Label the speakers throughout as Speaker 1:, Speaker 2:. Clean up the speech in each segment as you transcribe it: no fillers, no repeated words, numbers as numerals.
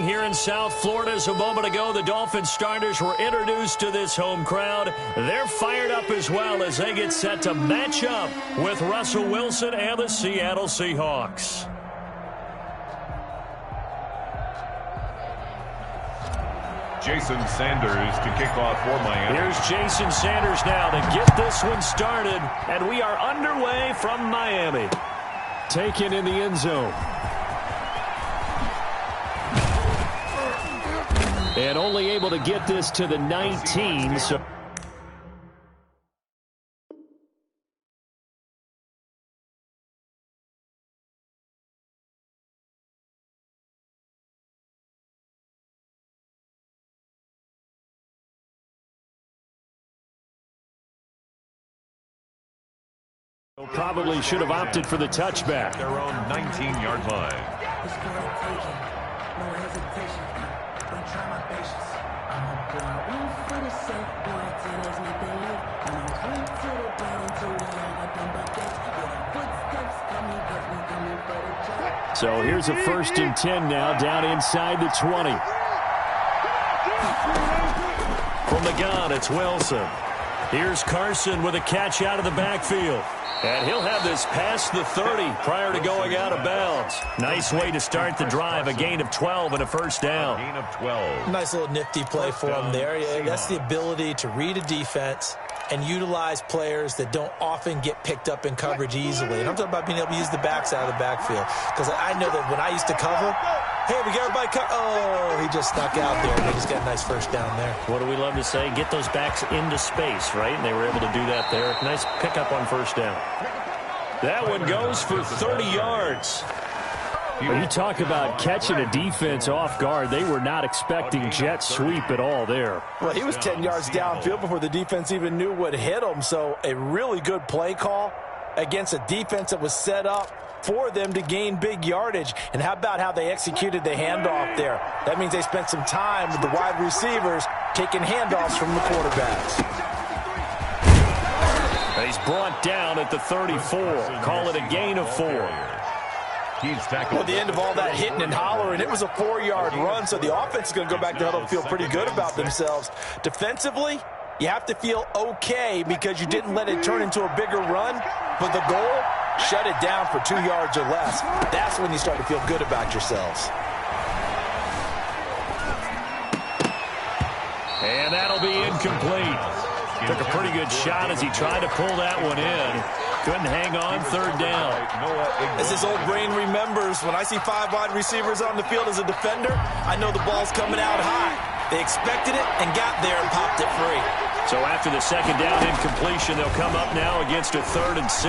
Speaker 1: here in South Florida. As a moment ago, the Dolphins starters were introduced to this home crowd. They're fired up as well as they get set to match up with Russell Wilson and the Seattle Seahawks.
Speaker 2: Jason Sanders to kick off for Miami.
Speaker 1: Here's Jason Sanders now to get this one started, and we are underway from Miami. Taken in the end zone. And only able to get this to the 19, so probably should have opted for the touchback.
Speaker 2: Their own 19-yard line.
Speaker 1: So here's a 1st and 10 now, down inside the 20. From the gun, it's Wilson. Here's Carson with a catch out of the backfield. And he'll have this past the 30 prior to going out of bounds. Nice way to start the drive. A gain of 12 and a first down.
Speaker 2: Gain of 12.
Speaker 3: Nice little nifty play for him there. Yeah, that's the ability to read a defense and utilize players that don't often get picked up in coverage easily. And I'm talking about being able to use the backs out of the backfield. Because I know that when I used to cover, hey, we got everybody covered. Oh, he just snuck out there. They just got a nice first down there.
Speaker 1: What do we love to say? Get those backs into space, right? And they were able to do that there. Nice pickup on first down. That one goes for 30 yards. When you talk about catching a defense off guard, they were not expecting jet sweep at all there.
Speaker 4: Well, he was 10 yards downfield before the defense even knew what hit him. So a really good play call against a defense that was set up for them to gain big yardage. And how about how they executed the handoff there? That means they spent some time with the wide receivers taking handoffs from the quarterbacks.
Speaker 1: He's brought down at the 34. Call it a gain of 4.
Speaker 4: Well, at the end of all that hitting and hollering, it was a 4-yard run, so the offense is going to go back to huddle and feel pretty good about themselves. Defensively, you have to feel okay because you didn't let it turn into a bigger run, but the goal, shut it down for 2 yards or less. That's when you start to feel good about yourselves.
Speaker 1: And that'll be incomplete. Took a pretty good shot as he tried to pull that one in. Couldn't hang on, 3rd down.
Speaker 4: As his old brain remembers, when I see 5 wide receivers on the field as a defender, I know the ball's coming out high. They expected it and got there and popped it free.
Speaker 1: So after the 2nd down incompletion, they'll come up now against a 3rd and 6.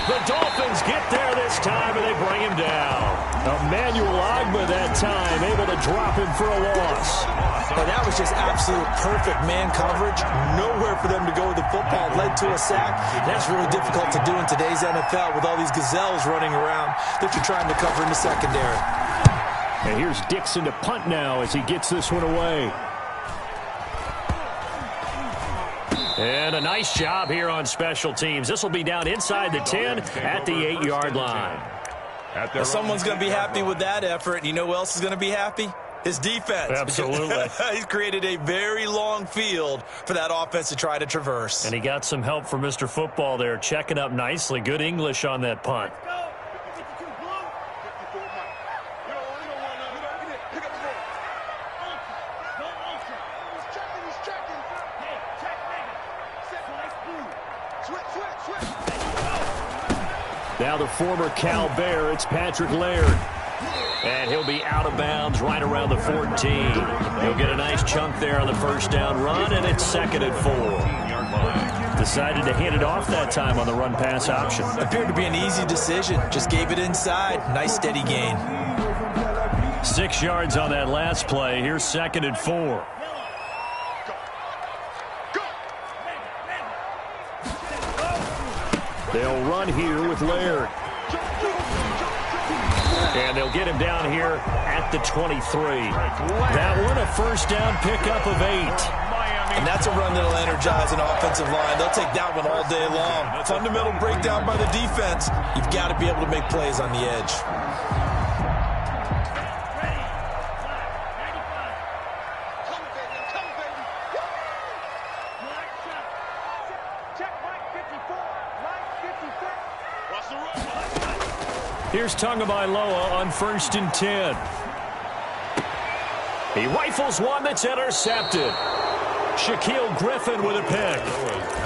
Speaker 1: The Dolphins get there this time, and they bring him down. Emmanuel Ogbah that time, able to drop him for a loss.
Speaker 4: And that was just absolute perfect man coverage. Nowhere for them to go with the football. Led to a sack. That's really difficult to do in today's NFL with all these gazelles running around that you're trying to cover in the secondary.
Speaker 1: And here's Dixon to punt now as he gets this one away. And a nice job here on special teams. This will be down inside the 10 at the 8-yard line.
Speaker 4: Well, someone's going to be happy with that effort. And you know who else is going to be happy? His defense.
Speaker 1: Absolutely.
Speaker 4: He's created a very long field for that offense to try to traverse.
Speaker 1: And he got some help from Mr. Football there, checking up nicely. Good English on that punt. Now the former Cal Bear, it's Patrick Laird. And he'll be out of bounds right around the 14. He'll get a nice chunk there on the first down run, and it's 2nd and 4. Decided to hand it off that time on the run-pass option.
Speaker 4: Appeared to be an easy decision. Just gave it inside. Nice steady gain.
Speaker 1: 6 yards on that last play. Here's 2nd and 4. They'll run here with Laird. And they'll get him down here at the 23. That one, a first down pickup of 8.
Speaker 4: And that's a run that'll energize an offensive line. They'll take that one all day long. Fundamental breakdown by the defense. You've got to be able to make plays on the edge.
Speaker 1: Here's Tagovailoa on 1st and 10. He rifles one that's intercepted. Shaquille Griffin with a pick.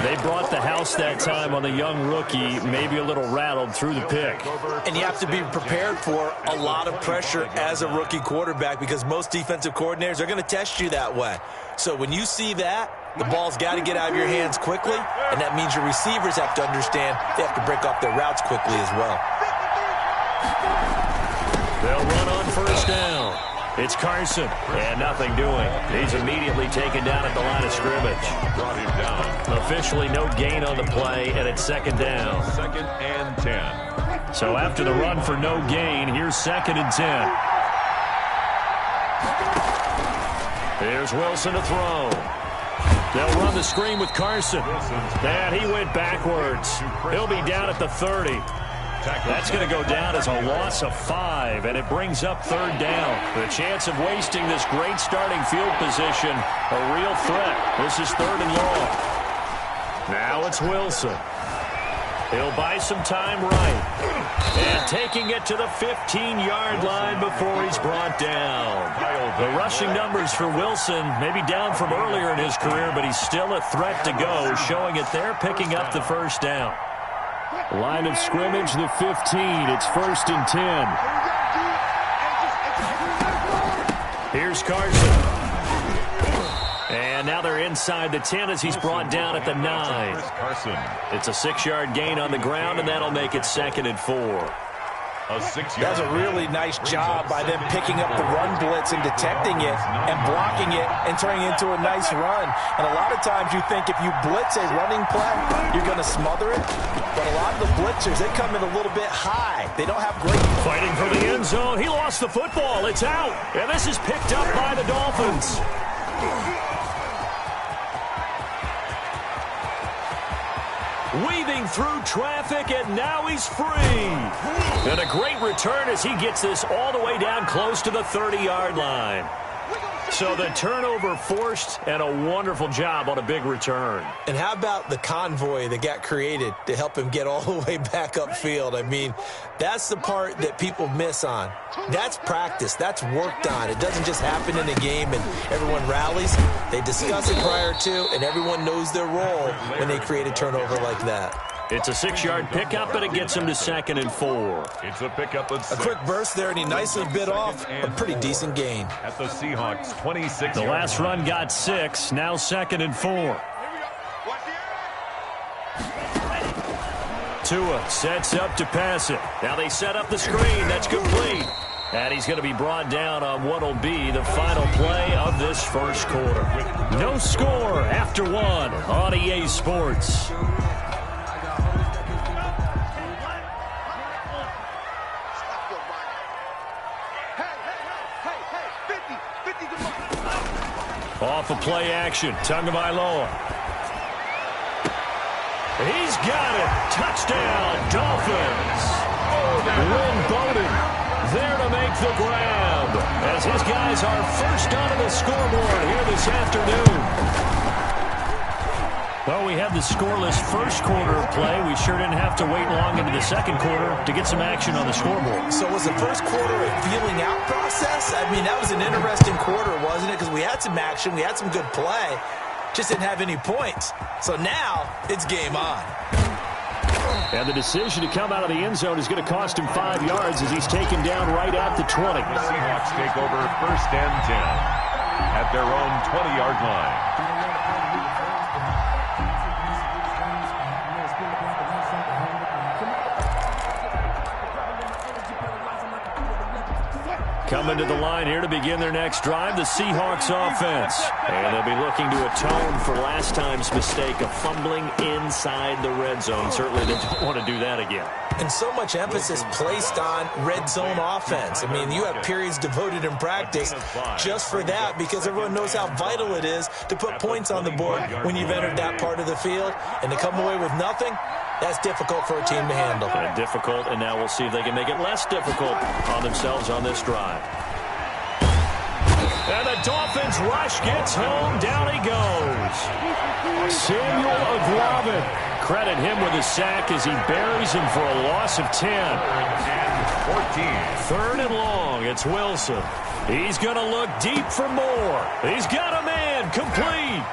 Speaker 1: They brought the house that time on the young rookie, maybe a little rattled through the pick.
Speaker 3: And you have to be prepared for a lot of pressure as a rookie quarterback because most defensive coordinators are going to test you that way. So when you see that, the ball's got to get out of your hands quickly, and that means your receivers have to understand they have to break off their routes quickly as well.
Speaker 1: They'll run on 1st down. It's Carson, and nothing doing. He's immediately taken down at the line of scrimmage.
Speaker 2: Brought him down.
Speaker 1: Officially no gain on the play, and it's 2nd down.
Speaker 2: 2nd and 10.
Speaker 1: So after the run for no gain, here's 2nd and 10. Here's Wilson to throw. They'll run the screen with Carson. And he went backwards. He'll be down at the 30. That's going to go down as a loss of 5, and it brings up 3rd down. The chance of wasting this great starting field position, a real threat. This is 3rd and long. Now it's Wilson. He'll buy some time right. And taking it to the 15-yard line before he's brought down. The rushing numbers for Wilson, maybe down from earlier in his career, but he's still a threat to go, showing it there, picking up the 1st down. Line of scrimmage, the 15. It's 1st and 10. Here's Carson. And now they're inside the 10 as he's brought down at the 9. It's a 6-yard gain on the ground, and that'll make it 2nd and 4.
Speaker 4: That's a really nice job by them picking up the run blitz and detecting it and blocking it and turning it into a nice run. And a lot of times you think if you blitz a running play, you're going to smother it. But a lot of the blitzers, they come in a little bit high. They don't have great...
Speaker 1: Fighting for the end zone. He lost the football. It's out. And this is picked up by the Dolphins. Weaving through traffic, and now he's free. And a great return as he gets this all the way down close to the 30-yard line. So the turnover forced, and a wonderful job on a big return.
Speaker 3: And how about the convoy that got created to help him get all the way back upfield? I mean, that's the part that people miss on. That's practice. That's worked on. It doesn't just happen in a game and everyone rallies. They discuss it prior to, and everyone knows their role when they create a turnover like that.
Speaker 1: It's a 6-yard pickup, but it gets him to 2nd and 4.
Speaker 2: It's a pickup of 6.
Speaker 3: A quick burst there, and he nicely bit off a pretty decent gain.
Speaker 2: At the Seahawks, 26.
Speaker 1: The last run got 6, now 2nd and 4. Tua sets up to pass it. Now they set up the screen. That's complete. And he's going to be brought down on what will be the final play of this first quarter. No score after 1 on EA Sports. Off of play action, Tagovailoa. He's got it. Touchdown, Dolphins. Lynn Bowden there to make the grab as his guys are first onto the scoreboard here this afternoon. Well, we had the scoreless first quarter of play. We sure didn't have to wait long into the second quarter to get some action on the scoreboard.
Speaker 3: So was the first quarter a feeling out process? I mean, that was an interesting quarter, wasn't it? Because we had some action, we had some good play, just didn't have any points. So now it's game on.
Speaker 1: And the decision to come out of the end zone is going to cost him 5 yards as he's taken down right at the 20.
Speaker 2: The Seahawks take over 1st and 10 at their own 20-yard line.
Speaker 1: Coming to the line here to begin their next drive, the Seahawks offense. And they'll be looking to atone for last time's mistake of fumbling inside the red zone. Certainly they don't want to do that again.
Speaker 3: And so much emphasis placed on red zone offense. I mean, you have periods devoted in practice just for that because everyone knows how vital it is to put points on the board when you've entered that part of the field. And to come away with nothing, that's difficult for a team to handle.
Speaker 1: Difficult, and now we'll see if they can make it less difficult on themselves on this drive. And the Dolphins rush gets home. Down he goes. Samuel Aglavin credit him with a sack as he buries him for a loss of 10. 3rd and long. It's Wilson. He's going to look deep for more. He's got a man. Complete.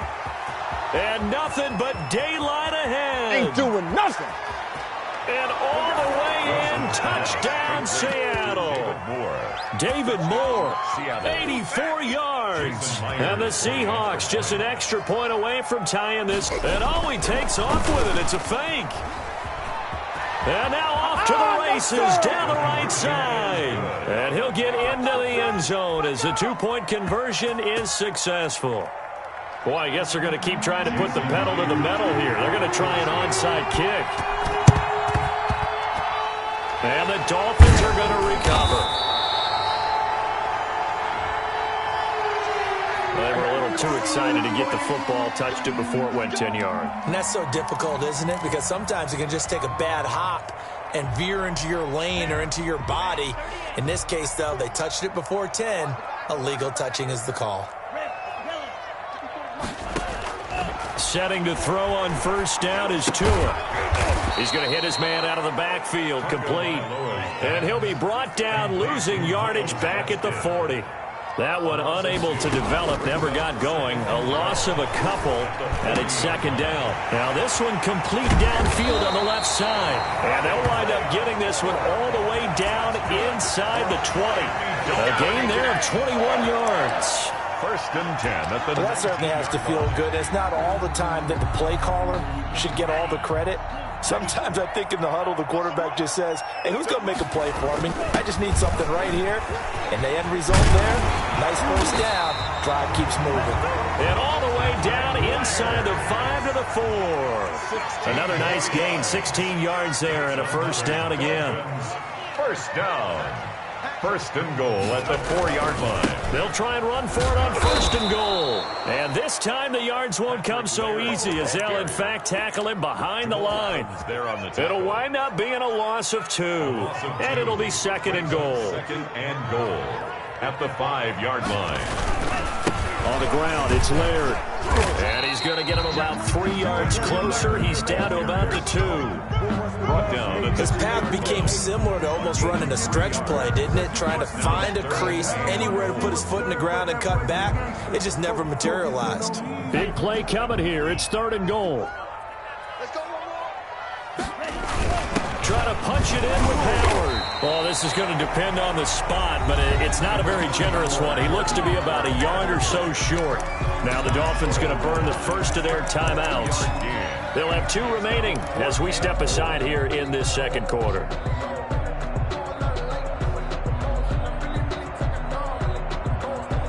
Speaker 1: And nothing but daylight ahead.
Speaker 5: Ain't doing nothing.
Speaker 1: And all the way in, touchdown Seattle. David Moore, 84 yards. And the Seahawks just an extra point away from tying this. And oh, he takes off with it. It's a fake. And now off to the races down the right side. And he'll get into the end zone as the 2-point conversion is successful. Boy, I guess they're going to keep trying to put the pedal to the metal here. They're going to try an onside kick. And the Dolphins are going to recover. They were a little too excited to get the football, touched it before it went 10 yards.
Speaker 3: And that's so difficult, isn't it? Because sometimes it can just take a bad hop and veer into your lane or into your body. In this case, though, they touched it before 10. Illegal touching is the call.
Speaker 1: Setting to throw on first down is Tua. He's going to hit his man out of the backfield, complete. And he'll be brought down, losing yardage back at the 40. That one unable to develop, never got going. A loss of a couple, and it's 2nd down. Now this one complete downfield on the left side. And they'll wind up getting this one all the way down inside the 20. A gain there of 21 yards.
Speaker 2: 1st and 10 at the...
Speaker 4: Well, that certainly has to feel good. It's not all the time that the play caller should get all the credit. Sometimes I think in the huddle, the quarterback just says, hey, who's going to make a play for me? I just need something right here. And the end result there, nice first down. Drive keeps moving.
Speaker 1: And all the way down inside the 5 to the 4. Another nice gain, 16 yards there and a first down again.
Speaker 2: First down. 1st and goal at the 4-yard line.
Speaker 1: They'll try and run for it on 1st and goal. And this time the yards won't come so easy as they'll, in fact, tackle him behind the line. It'll wind up being a loss of 2. And it'll be 2nd and goal.
Speaker 2: 2nd and goal at the 5-yard line.
Speaker 1: On the ground, it's Laird. And he's going to get him about 3 yards closer. He's down to about the 2.
Speaker 2: Brought down at
Speaker 3: His path became similar to almost running a stretch play, didn't it? Trying to find a crease, anywhere to put his foot in the ground and cut back. It just never materialized.
Speaker 1: Big play coming here. It's 3rd and goal. Try to punch it in with Howard. Oh, this is going to depend on the spot, but it's not a very generous one. He looks to be about a yard or so short. Now the Dolphins going to burn the first of their timeouts. They'll have 2 remaining as we step aside here in this 2nd quarter.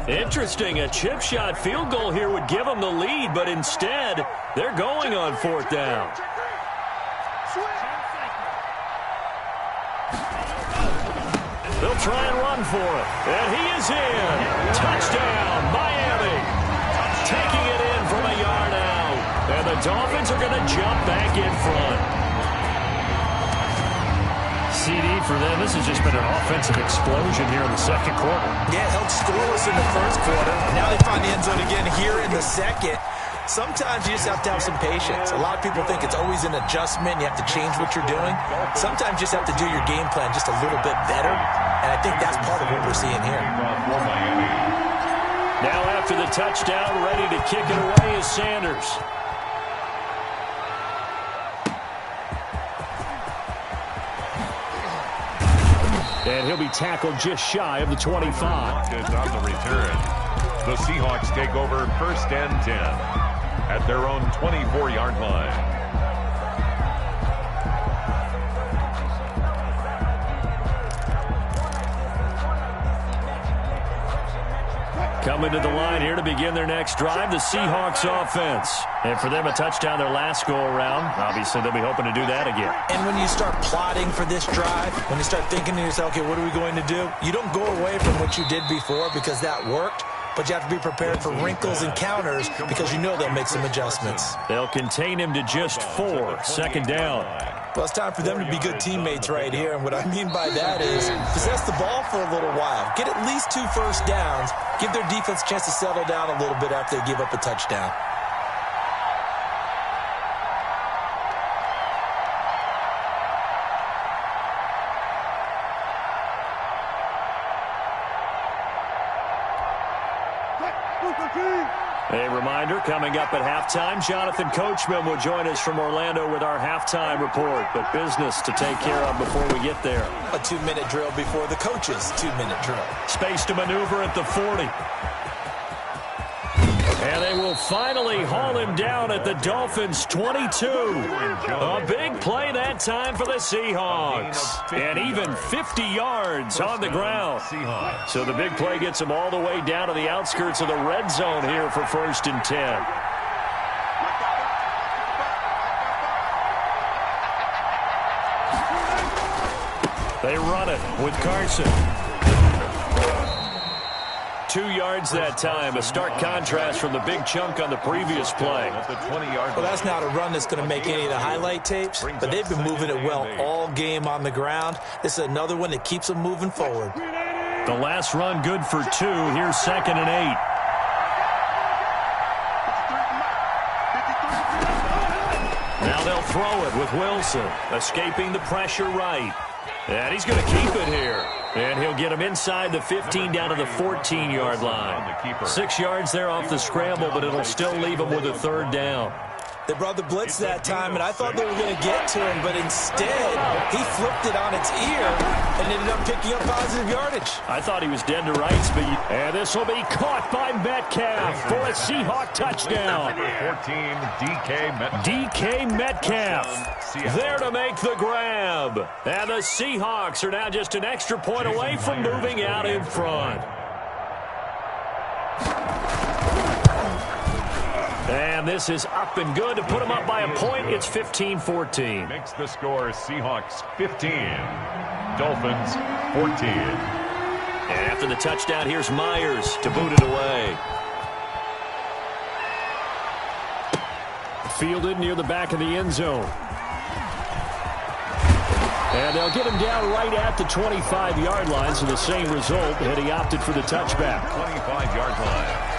Speaker 1: Interesting, a chip shot field goal here would give them the lead, but instead they're going on 4th down. They'll try and run for it. And he is in. Touchdown, Miami. Taking it in from a yard out. And the Dolphins are going to jump back in front. CD for them. This has just been an offensive explosion here in the 2nd quarter.
Speaker 3: Yeah, held scoreless in the 1st quarter. Now they find the end zone again here in the 2nd. Sometimes you just have to have some patience. A lot of people think it's always an adjustment. You have to change what you're doing. Sometimes you just have to do your game plan just a little bit better. And I think that's part of what we're seeing here.
Speaker 1: Now after the touchdown, ready to kick it away is Sanders. And he'll be tackled just shy of the 25.
Speaker 2: It's on the return. The Seahawks take over 1st and 10 at their own 24-yard line.
Speaker 1: Coming to the line here to begin their next drive, the Seahawks offense. And for them, a touchdown their last go-around. Obviously, they'll be hoping to do that again.
Speaker 3: And when you start plotting for this drive, when you start thinking to yourself, okay, what are we going to do? You don't go away from what you did before because that worked. But you have to be prepared for wrinkles and counters because you know they'll make some adjustments.
Speaker 1: They'll contain him to just 4. 2nd down.
Speaker 3: Well, it's time for them to be good teammates right here. And what I mean by that is possess the ball for a little while. Get at least 2 first downs. Give their defense a chance to settle down a little bit after they give up a touchdown.
Speaker 1: A reminder, coming up at halftime, Jonathan Coachman will join us from Orlando with our halftime report. But business to take care of before we get there.
Speaker 3: A 2-minute drill before the coach's 2-minute drill.
Speaker 1: Space to maneuver at the 40. And they will finally haul him down at the Dolphins' 22. A big play that time for the Seahawks. And even 50 yards on the ground. So the big play gets them all the way down to the outskirts of the red zone here for 1st and 10. They run it with Carson. 2 yards that time, a stark contrast from the big chunk on the previous play.
Speaker 3: Well, that's not a run that's going to make any of the highlight tapes, but they've been moving it well all game on the ground. This is another one that keeps them moving forward.
Speaker 1: The last run good for 2. Here's 2nd and 8. Now they'll throw it with Wilson, escaping the pressure right. And he's going to keep it here. And he'll get him inside the 15 down to the 14-yard line. 6 yards there off the scramble, but it'll still leave him with a 3rd down.
Speaker 3: They brought the blitz that time, and I thought they were going to get to him, but instead, he flipped it on its ear and ended up picking up positive yardage.
Speaker 1: I thought he was dead to rights, but and this will be caught by Metcalf for a Seahawk touchdown.
Speaker 2: 14,
Speaker 1: DK Metcalf there to make the grab. And the Seahawks are now just an extra point away from moving out in front. And this is up and good to put them up by a point. It's 15-14.
Speaker 2: Makes the score Seahawks 15, Dolphins 14.
Speaker 1: And after the touchdown, here's Myers to boot it away. Fielded near the back of the end zone. And they'll get him down right at the 25-yard line, so the same result, and he opted for the touchback.
Speaker 2: 25-yard line.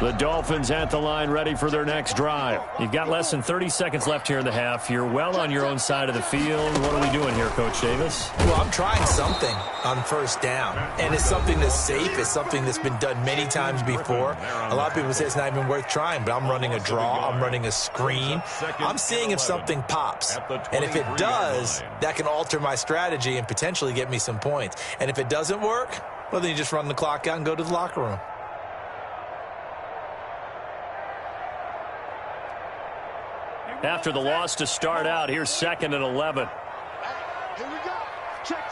Speaker 1: The Dolphins at the line ready for their next drive. You've got less than 30 seconds left here in the half. You're well on your own side of the field. What are we doing here, Coach Davis?
Speaker 3: Well, I'm trying something on 1st down, and it's something that's safe. It's something that's been done many times before. A lot of people say it's not even worth trying, but I'm running a draw. I'm running a screen. I'm seeing if something pops, and if it does, that can alter my strategy and potentially get me some points. And if it doesn't work, well, then you just run the clock out and go to the locker room.
Speaker 1: After the loss to start out, here's 2nd and 11.
Speaker 5: Here we go. Check.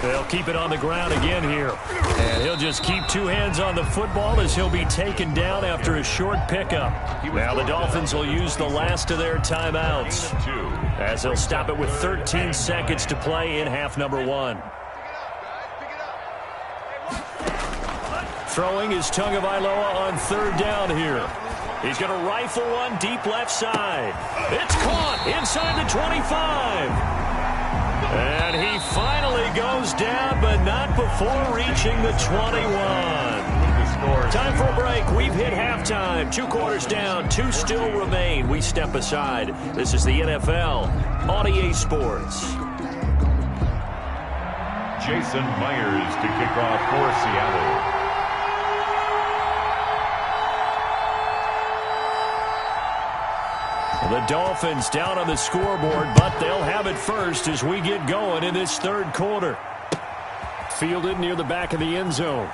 Speaker 1: They'll keep it on the ground again here. And he'll just keep 2 hands on the football as he'll be taken down after a short pickup. Now the Dolphins will use the last of their timeouts as they'll stop it with 13 seconds to play in half number 1. Throwing is Tagovailoa on 3rd down here. He's going to rifle one deep left side. It's caught inside the 25. And he finally goes down, but not before reaching the 21. Time for a break. We've hit halftime. 2 quarters down, 2 still remain. We step aside. This is the NFL on EA Sports.
Speaker 2: Jason Myers to kick off for Seattle.
Speaker 1: The Dolphins down on the scoreboard, but they'll have it first as we get going in this 3rd quarter. Fielded near the back of the end zone.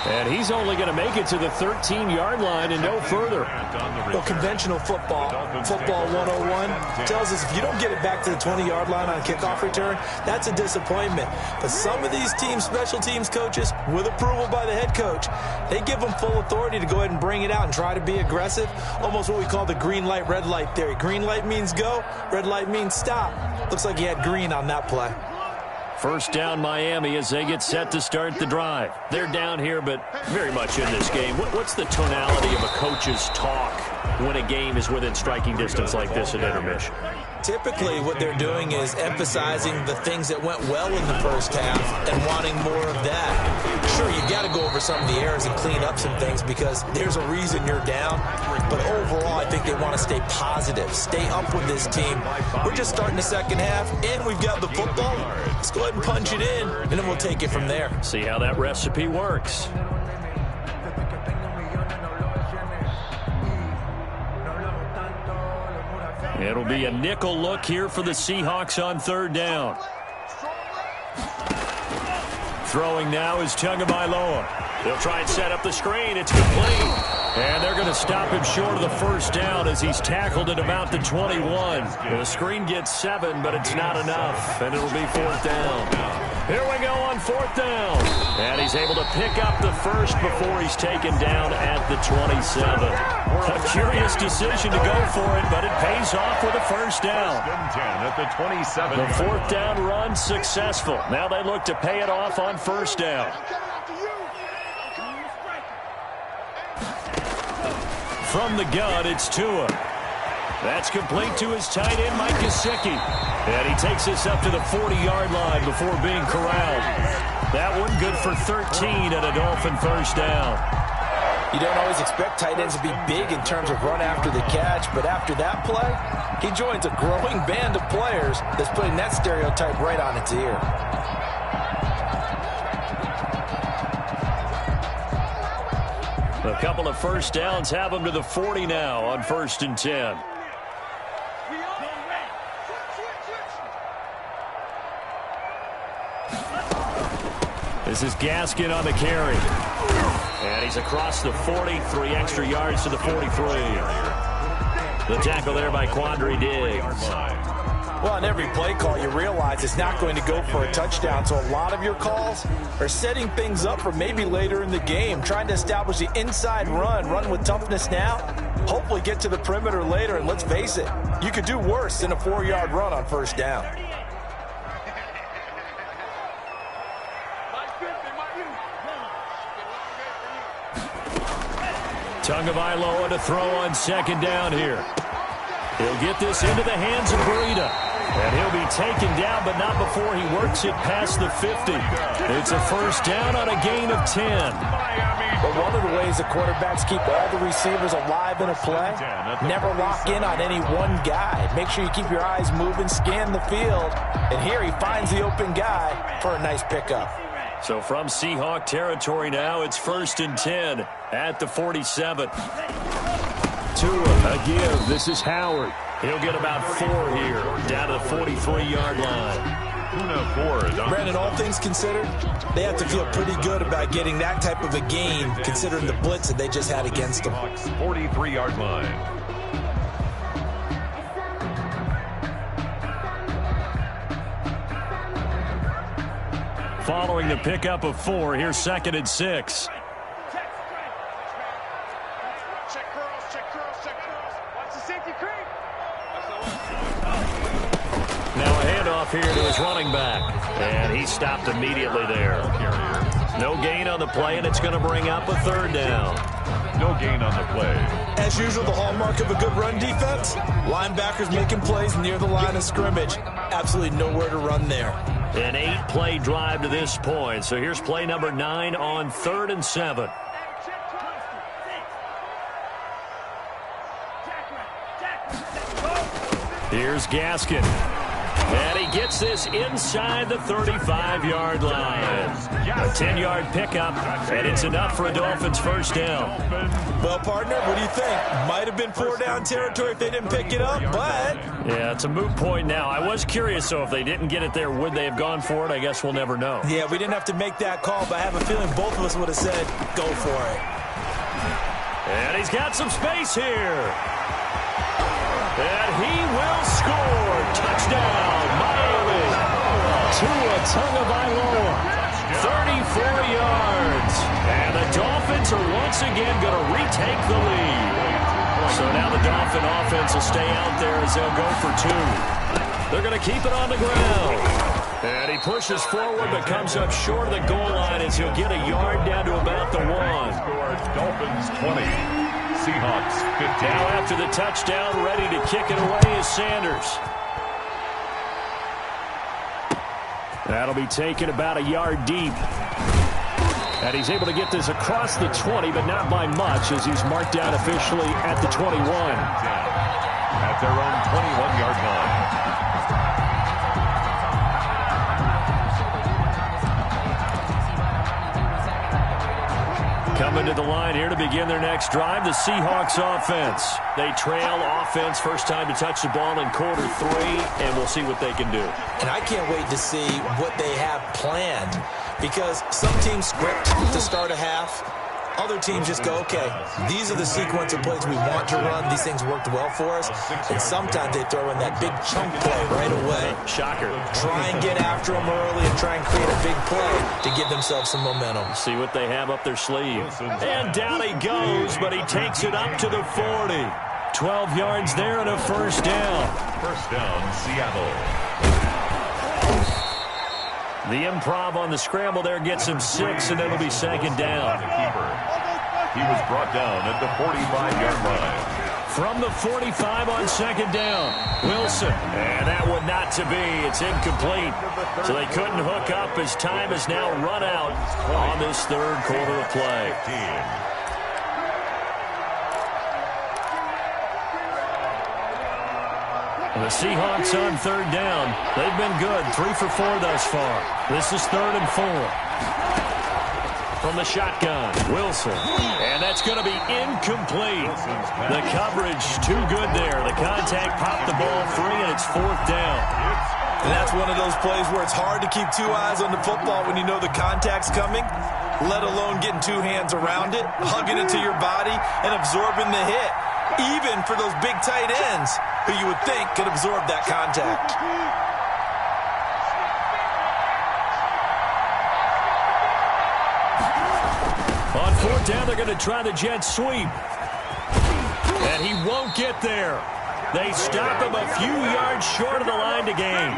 Speaker 1: And he's only going to make it to the 13-yard line and no further.
Speaker 3: Well, conventional football 101, tells us if you don't get it back to the 20-yard line on a kickoff return, that's a disappointment. But some of these teams, special teams coaches, with approval by the head coach, they give them full authority to go ahead and bring it out and try to be aggressive, almost what we call the green light, red light theory. Green light means go, red light means stop. Looks like he had green on that play.
Speaker 1: 1st down Miami as they get set to start the drive. They're down here, but very much in this game. What's the tonality of a coach's talk when a game is within striking distance like this at intermission?
Speaker 3: Typically, what they're doing is emphasizing the things that went well in the 1st half and wanting more of that. Sure, you've got to go over some of the errors and clean up some things because there's a reason you're down. But overall, I think they want to stay positive, stay up with this team. We're just starting the second half, and we've got the football. Let's go ahead and punch it in, and then we'll take it from there.
Speaker 1: See how that recipe works. It'll be a nickel look here for the Seahawks on third down. Throwing now is Tagovailoa. He'll try and set up the screen. It's complete. And they're going to stop him short of the first down as he's tackled at about the 21. The screen gets 7, but it's not enough. And it'll be fourth down. Here we go on fourth down. And he's able to pick up the first before he's taken down at the 27. A curious decision to go for it, but it pays off with a first down.
Speaker 2: At the 27.
Speaker 1: The fourth down run successful. Now they look to pay it off on first down. From the gun, it's Tua. That's complete to his tight end, Mike Gesicki. And he takes this up to the 40-yard line before being corralled. That one good for 13 and a Dolphin first down.
Speaker 4: You don't always expect tight ends to be big in terms of run after the catch, but after that play, he joins a growing band of players that's putting that stereotype right on its ear.
Speaker 1: A couple of first downs have him to the 40 now on 1st and 10. This is Gaskin on the carry. And he's across the 40, 3 extra yards to the 43. The tackle there by Quandre Diggs.
Speaker 4: Well, on every play call, you realize it's not going to go for a touchdown, so a lot of your calls are setting things up for maybe later in the game, trying to establish the inside run with toughness now, hopefully get to the perimeter later, and let's face it, you could do worse than a 4-yard run on first down.
Speaker 1: Tagovailoa to throw on second down here. He'll get this into the hands of Breida. And he'll be taken down, but not before he works it past the 50. It's a first down on a gain of 10.
Speaker 4: But one of the ways the quarterbacks keep all the receivers alive in a play, never lock in on any one guy. Make sure you keep your eyes moving, scan the field. And here he finds the open guy for a nice pickup.
Speaker 1: So from Seahawk territory now, it's 1st and 10 at the 47. Tua, a give. This is Howard. He'll get about 4 here, down to the 43-yard line.
Speaker 3: Brandon, all things considered, they have to feel pretty good about getting that type of a gain, considering the blitz that they just had against them.
Speaker 2: 43-yard line.
Speaker 1: Following the pickup of 4, here's 2nd and 6. Here to his running back, and he stopped immediately there. No gain on the play, and it's going to bring up a 3rd down.
Speaker 2: No gain on the play.
Speaker 3: As usual, the hallmark of a good run defense, linebackers making plays near the line of scrimmage. Absolutely nowhere to run there.
Speaker 1: An 8-play drive to this point, so here's play number 9 on 3rd and 7. Here's Gaskin. And he gets this inside the 35-yard line. A 10-yard pickup, and it's enough for a Dolphins first down.
Speaker 3: Well, partner, what do you think? Might have been 4-down territory if they didn't pick it up, but...
Speaker 1: Yeah, it's a moot point now. I was curious, so if they didn't get it there, would they have gone for it? I guess we'll never know.
Speaker 3: Yeah, we didn't have to make that call, but I have a feeling both of us would have said, go for it.
Speaker 1: And he's got some space here. And he will score. Touchdown, Miami. Tua Tagovailoa, 34 yards. And the Dolphins are once again going to retake the lead. So now the Dolphin offense will stay out there as they'll go for 2. They're going to keep it on the ground. And he pushes forward but comes up short of the goal line as he'll get a yard down to about the 1.
Speaker 2: Dolphins 20. Seahawks 15.
Speaker 1: Now after the touchdown, ready to kick it away is Sanders. That'll be taken about a yard deep. And he's able to get this across the 20, but not by much, as he's marked down officially at the 21.
Speaker 2: At their own 21-yard line.
Speaker 1: Coming to the line here to begin their next drive, the Seahawks offense. They trail offense, first time to touch the ball in quarter 3, and we'll see what they can do.
Speaker 3: And I can't wait to see what they have planned, because some teams script to start a half. Other teams just go, okay, these are the sequence of plays we want to run. These things worked well for us. And sometimes they throw in that big chunk play right away.
Speaker 1: Shocker.
Speaker 3: Try and get after them early and try and create a big play to give themselves some momentum.
Speaker 1: See what they have up their sleeve. And down he goes, but he takes it up to the 40. 12 yards there and a first down.
Speaker 2: First down, Seattle.
Speaker 1: The improv on the scramble there gets him 6, and it'll be second down.
Speaker 2: He was brought down at the 45-yard line.
Speaker 1: From the 45 on second down, Wilson. And that one not to be. It's incomplete. So they couldn't hook up as time has now run out on this third quarter of play. The Seahawks on third down. They've been good. 3 for 4 thus far. This is 3rd and 4. From the shotgun, Wilson. And that's going to be incomplete. The coverage too good there. The contact popped the ball free, and it's 4th down.
Speaker 4: And that's one of those plays where it's hard to keep 2 eyes on the football when you know the contact's coming, let alone getting 2 hands around it, hugging it to your body, and absorbing the hit. Even for those big tight ends who you would think could absorb that contact.
Speaker 1: On 4th down, they're going to try the jet sweep. And he won't get there. They stop him a few yards short of the line to gain.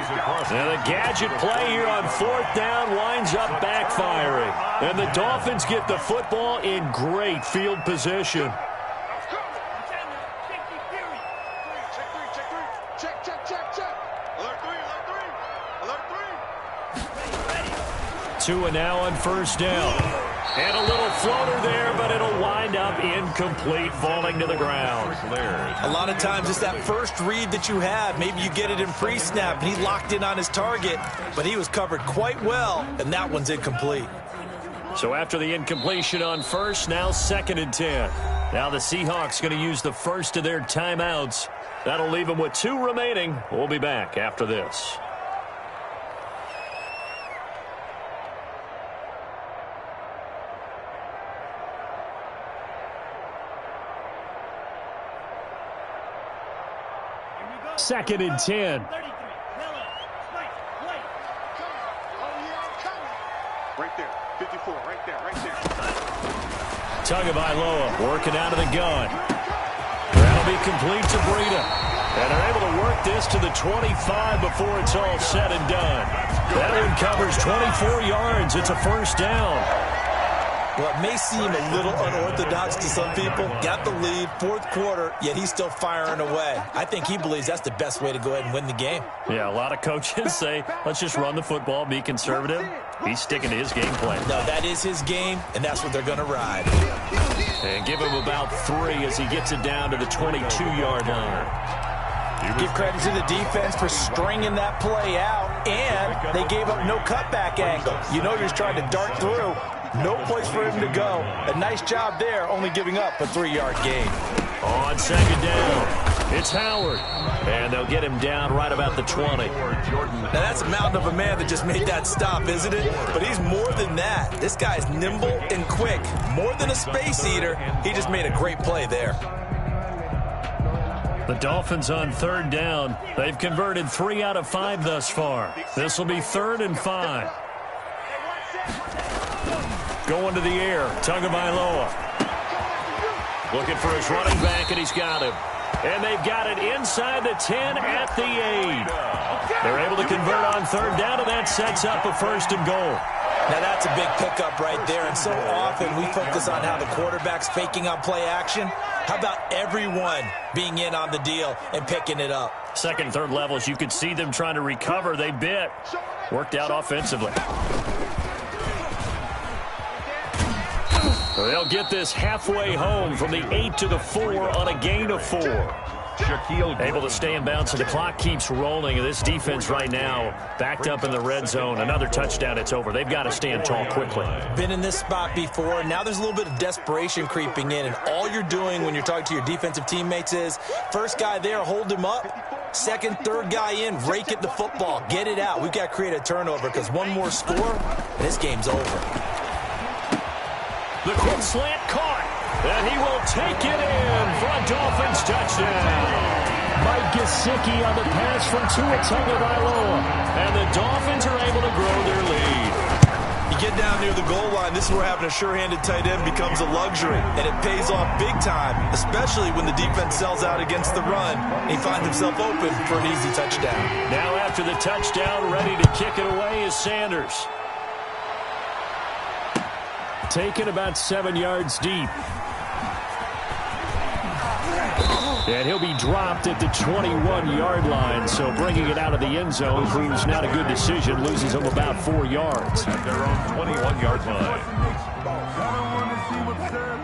Speaker 1: And the gadget play here on 4th down winds up backfiring. And the Dolphins get the football in great field position. Tua now on first down. And a little floater there, but it'll wind up incomplete, falling to the ground.
Speaker 4: A lot of times it's that first read that you have. Maybe you get it in pre-snap, and he locked in on his target, but he was covered quite well, and that one's incomplete.
Speaker 1: So after the incompletion on first, now 2nd and 10. Now the Seahawks going to use the first of their timeouts. That'll leave them with 2 remaining. We'll be back after this. Second and 10.
Speaker 5: Right there, 54, right there.
Speaker 1: Tagovailoa working out of the gun. That'll be complete to Breida. And they're able to work this to the 25 before it's all said and done. That one covers 24 yards. It's a first down.
Speaker 3: Well, it may seem a little unorthodox to some people. Got the lead, 4th quarter, yet he's still firing away. I think he believes that's the best way to go ahead and win the game.
Speaker 1: Yeah, a lot of coaches say, let's just run the football, be conservative. He's sticking to his game plan.
Speaker 3: No, that is his game, and that's what they're going to ride.
Speaker 1: And give him about 3 as he gets it down to the 22-yard line.
Speaker 4: Give credit to the defense for stringing that play out, and they gave up no cutback angle. You know you're just trying to dart through. No place for him to go. A nice job there, only giving up a 3-yard gain.
Speaker 1: On second down, it's Howard. And they'll get him down right about the 20.
Speaker 4: Now that's a mountain of a man that just made that stop, isn't it? But he's more than that. This guy's nimble and quick. More than a space eater, he just made a great play there.
Speaker 1: The Dolphins on 3rd down. They've converted 3 out of 5 thus far. This will be 3rd and 5. Going to the air, Tagovailoa. Looking for his running back, and he's got him. And they've got it inside the 10 at the 8. They're able to convert on 3rd down, and that sets up a 1st and goal.
Speaker 3: Now that's a big pickup right there, and so often we focus on how the quarterback's faking on play action. How about everyone being in on the deal and picking it up?
Speaker 1: 2nd and 3rd levels, you could see them trying to recover. They bit. Worked out offensively. They'll get this halfway home from the 8 to the 4 on a gain of 4. Able to stay in bounds, so the clock keeps rolling. And this defense right now backed up in the red zone. Another touchdown, it's over. They've got to stand tall quickly.
Speaker 3: Been in this spot before, and now there's a little bit of desperation creeping in. And all you're doing when you're talking to your defensive teammates is, first guy there, hold him up. Second, third guy in, rake at the football. Get it out. We've got to create a turnover because one more score, and this game's over.
Speaker 1: The quick slant caught. And he will take it in for a Dolphins touchdown. Mike Gesicki on the pass from Tua Tagovailoa. And the Dolphins are able to grow their lead.
Speaker 4: You get down near the goal line, this is where having a sure-handed tight end becomes a luxury. And it pays off big time, especially when the defense sells out against the run. And he finds himself open for an easy touchdown.
Speaker 1: Now after the touchdown, ready to kick it away is Sanders. Taken about 7 yards deep. And he'll be dropped at the 21-yard line, so bringing it out of the end zone proves not a good decision. Loses him about 4 yards.
Speaker 2: At their own 21-yard line.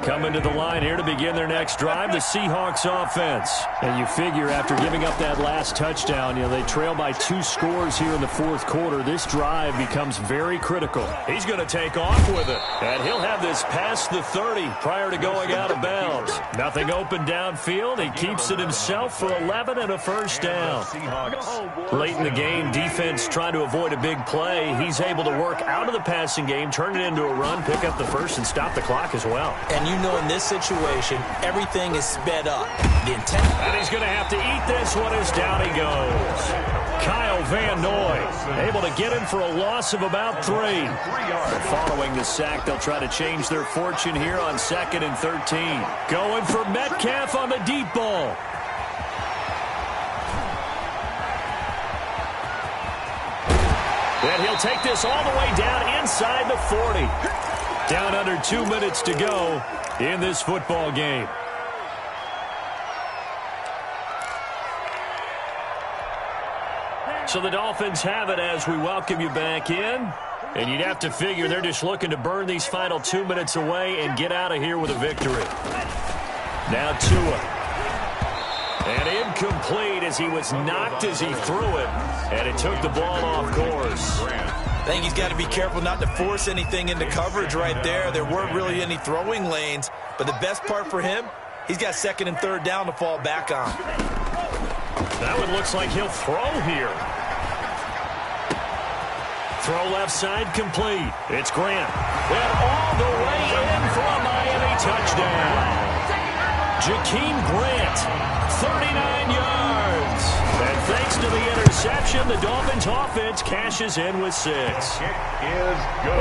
Speaker 1: Coming to the line here to begin their next drive, the Seahawks offense. And you figure after giving up that last touchdown, they trail by 2 scores here in the fourth quarter. This drive becomes very critical. He's going to take off with it. And he'll have this past the 30 prior to going out of bounds. Nothing open downfield. He keeps it himself for 11 and a first down. Late in the game, defense trying to avoid a big play. He's able to work out of the passing game, turn it into a run, pick up the first, and stop the clock as well.
Speaker 3: And you know in this situation, everything is sped up. The intent.
Speaker 1: And he's going to have to eat this one as down he goes. Kyle Van Noy able to get him for a loss of about 3. Following the sack, they'll try to change their fortune here on 2nd and 13. Going for Metcalf on the deep ball. And he'll take this all the way down inside the 40. Down under 2 minutes to go in this football game. So the Dolphins have it as we welcome you back in. And you'd have to figure they're just looking to burn these final 2 minutes away and get out of here with a victory. Now Tua. And incomplete as he was knocked as he threw it. And it took the ball off course.
Speaker 4: I think he's got to be careful not to force anything into coverage right there. There weren't really any throwing lanes. But the best part for him, he's got 2nd and 3rd down to fall back on.
Speaker 1: That one looks like he'll throw here. Throw left side complete. It's Grant. And all the way in for a Miami touchdown. Jakeem Grant, 39 yards. And thanks to the interception, the Dolphins offense cashes in with 6.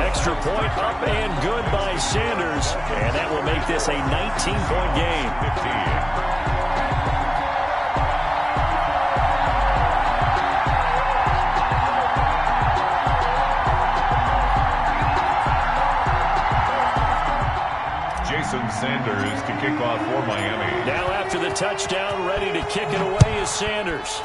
Speaker 1: Extra point up and good by Sanders. And that will make this a 19-point game.
Speaker 2: Sanders to kick off for Miami.
Speaker 1: Now after the touchdown, ready to kick it away is Sanders.